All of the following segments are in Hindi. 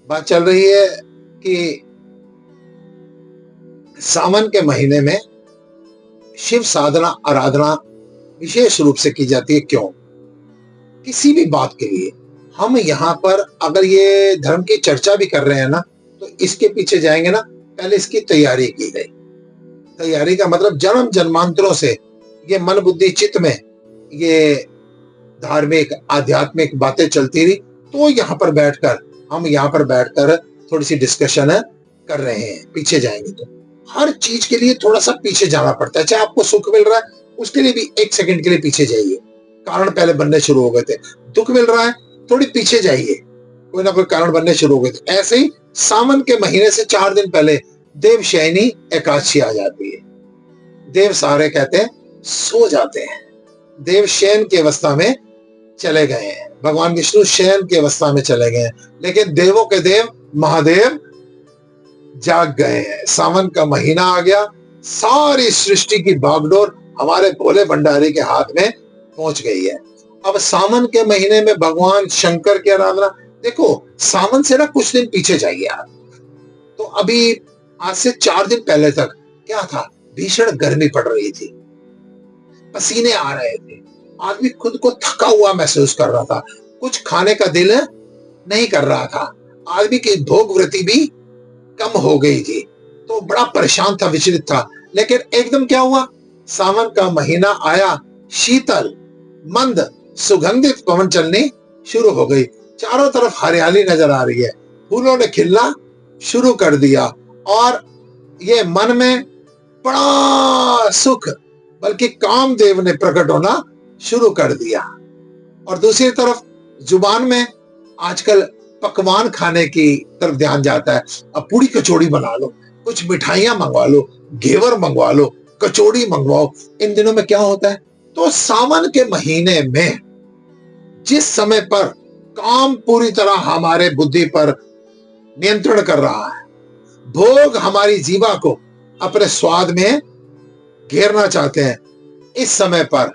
बात चल रही है कि सावन के महीने में शिव साधना आराधना विशेष रूप से की जाती है। क्यों? किसी भी बात के लिए हम यहाँ पर अगर ये धर्म की चर्चा भी कर रहे हैं ना, तो इसके पीछे जाएंगे ना, पहले इसकी तैयारी की गई। तैयारी का मतलब जन्म जन्मांतरों से ये मन बुद्धि चित्त में ये धार्मिक आध्यात्मिक बातें चलती रही, तो हम यहाँ पर बैठकर थोड़ी सी डिस्कशन कर रहे हैं। पीछे जाएंगे तो हर चीज के लिए थोड़ा सा पीछे जाना पड़ता है। चाहे आपको सुख मिल रहा है, उसके लिए भी एक सेकंड के लिए पीछे जाइए। कारण पहले बनने शुरू हो गए थे। दुख मिल रहा है, थोड़ी पीछे जाइए, कोई ना कोई कारण बनने शुरू हो गए थे। ऐसे ही सावन के महीने से 4 दिन पहले देवशयनी एकादशी आ जाती है। देव सारे कहते हैं सो जाते हैं, देव शयन की अवस्था में चले गए हैं। भगवान विष्णु शयन की अवस्था में चले गए हैं, लेकिन देवों के देव महादेव जाग गए हैं। सावन का महीना आ गया, सारी सृष्टि की बागडोर हमारे भोले भंडारी के हाथ में पहुंच गई है। अब सावन के महीने में भगवान शंकर की आराधना। देखो, सावन से ना कुछ दिन पीछे जाइए आप, तो अभी आज से 4 दिन पहले तक क्या था? भीषण गर्मी पड़ रही थी, पसीने आ रहे थे, आदमी खुद को थका हुआ महसूस कर रहा था, कुछ खाने का दिल नहीं कर रहा था, आदमी की भोग वृत्ति भी कम हो गई थी, तो बड़ा परेशान था, विचलित था। लेकिन एकदम क्या हुआ? सावन का महीना आया, शीतल मंद सुगंधित पवन चलनी शुरू हो गई, चारों तरफ हरियाली नजर आ रही है, फूलों ने खिलना शुरू कर दिया, और ये मन में बड़ा सुख बल्कि कामदेव ने प्रकट होना शुरू कर दिया। और दूसरी तरफ जुबान में आजकल पकवान खाने की तरफ ध्यान जाता है। अब पूरी कचौड़ी बना लो, कुछ मिठाइयां मंगवा लो, घेवर मंगवा लो, कचौड़ी मंगवाओ। इन दिनों में क्या होता है? तो सावन के महीने में जिस समय पर काम पूरी तरह हमारे बुद्धि पर नियंत्रण कर रहा है, भोग हमारी जीवा को अपने स्वाद में घेरना चाहते हैं, इस समय पर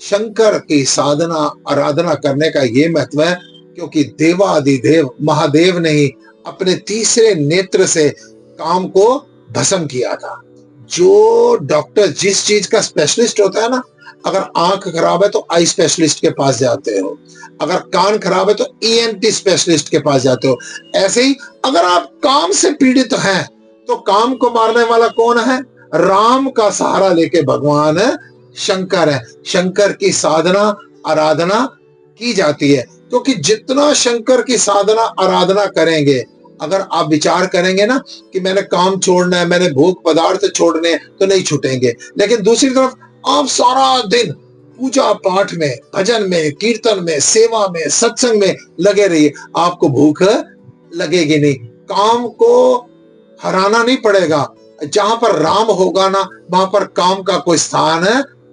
शंकर की साधना आराधना करने का ये महत्व है, क्योंकि देवादिदेव महादेव ने ही अपने तीसरे नेत्र से काम को भस्म किया था। जो डॉक्टर जिस चीज का स्पेशलिस्ट होता है ना, अगर आंख खराब है तो आई स्पेशलिस्ट के पास जाते हो, अगर कान खराब है तो ईएनटी स्पेशलिस्ट के पास जाते हो। ऐसे ही अगर आप काम से पीड़ित हैं, तो काम को मारने वाला कौन है? राम का सहारा लेके भगवान शंकर है। शंकर की साधना आराधना की जाती है, क्योंकि जितना शंकर की साधना आराधना करेंगे, अगर आप विचार करेंगे ना कि मैंने काम छोड़ना है, मैंने भोग पदार्थ छोड़ने हैं, तो नहीं छूटेंगे। लेकिन दूसरी तरफ आप सारा दिन पूजा पाठ में, भजन में, कीर्तन में, सेवा में, सत्संग में लगे रहिए, आपको भूख लगेगी नहीं, काम को हराना नहीं पड़ेगा। जहां पर राम होगा ना, वहां पर काम का कोई स्थान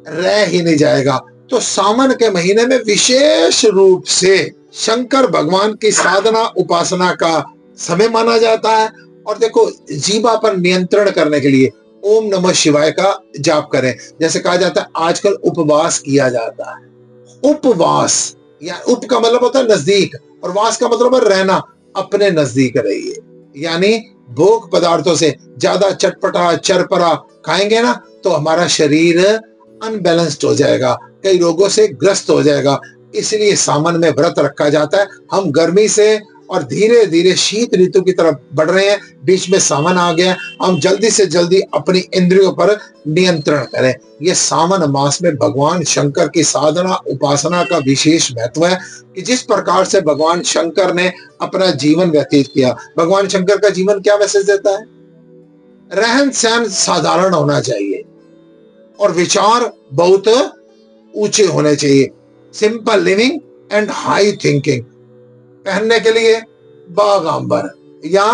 रह ही नहीं जाएगा। तो सावन के महीने में विशेष रूप से शंकर भगवान की साधना उपासना का समय माना जाता है। और देखो, जीवा पर नियंत्रण करने के लिए ओम नमः शिवाय का जाप करें। जैसे कहा जाता है आजकल उपवास किया जाता है। उपवास या उप का मतलब होता है नजदीक, और वास का मतलब है रहना, अपने नजदीक रहिए। यानी भोग पदार्थों से ज्यादा चटपटा चरपरा खाएंगे ना, तो हमारा शरीर अनबैलेंस्ड हो जाएगा, कई रोगों से ग्रस्त हो जाएगा। इसलिए सावन में व्रत रखा जाता है। हम गर्मी से और धीरे धीरे शीत ऋतु की तरफ बढ़ रहे हैं, बीच में सावन आ गया, हम जल्दी से जल्दी अपनी इंद्रियों पर नियंत्रण करें। ये सावन मास में भगवान शंकर की साधना उपासना का विशेष महत्व है, कि जिस प्रकार से भगवान शंकर ने अपना जीवन व्यतीत किया। भगवान शंकर का जीवन क्या मैसेज देता है? रहन सहन साधारण होना चाहिए और विचार बहुत ऊंचे होने चाहिए। Simple living and high thinking. पहनने के लिए बागांबर या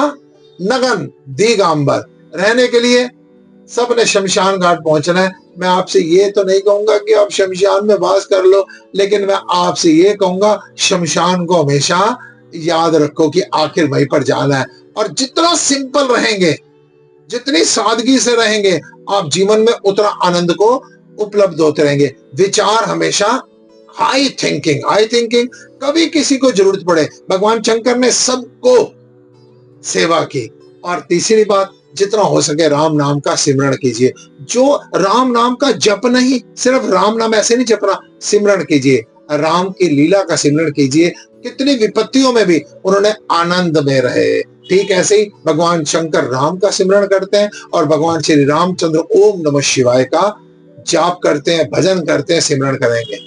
नगन दिगांबर, रहने के लिए सबने शमशान घाट पहुंचना है। मैं आपसे ये तो नहीं कहूंगा कि आप शमशान में वास कर लो, लेकिन मैं आपसे ये कहूंगा शमशान को हमेशा याद रखो कि आखिर वहीं पर जाना है। और जितना सिंपल रहेंगे, जितनी सादगी से रहेंगे, आप जीवन में उतना आनंद को उपलब्ध होते रहेंगे। विचार हमेशा हाई थिंकिंग, कभी किसी को जरूरत पड़े, भगवान शंकर ने सबको सेवा की। और तीसरी बात, जितना हो सके राम नाम का सिमरण कीजिए। जो राम नाम का जप नहीं, सिर्फ राम नाम ऐसे नहीं जपना, सिमरण कीजिए, राम की लीला का सिमरण कीजिए। कितनी विपत्तियों में भी उन्होंने आनंद में रहे। ठीक ऐसे ही भगवान शंकर राम का सिमरण करते हैं और भगवान श्री रामचंद्र ओम नमः शिवाय का जाप करते हैं, भजन करते हैं, सिमरण करेंगे।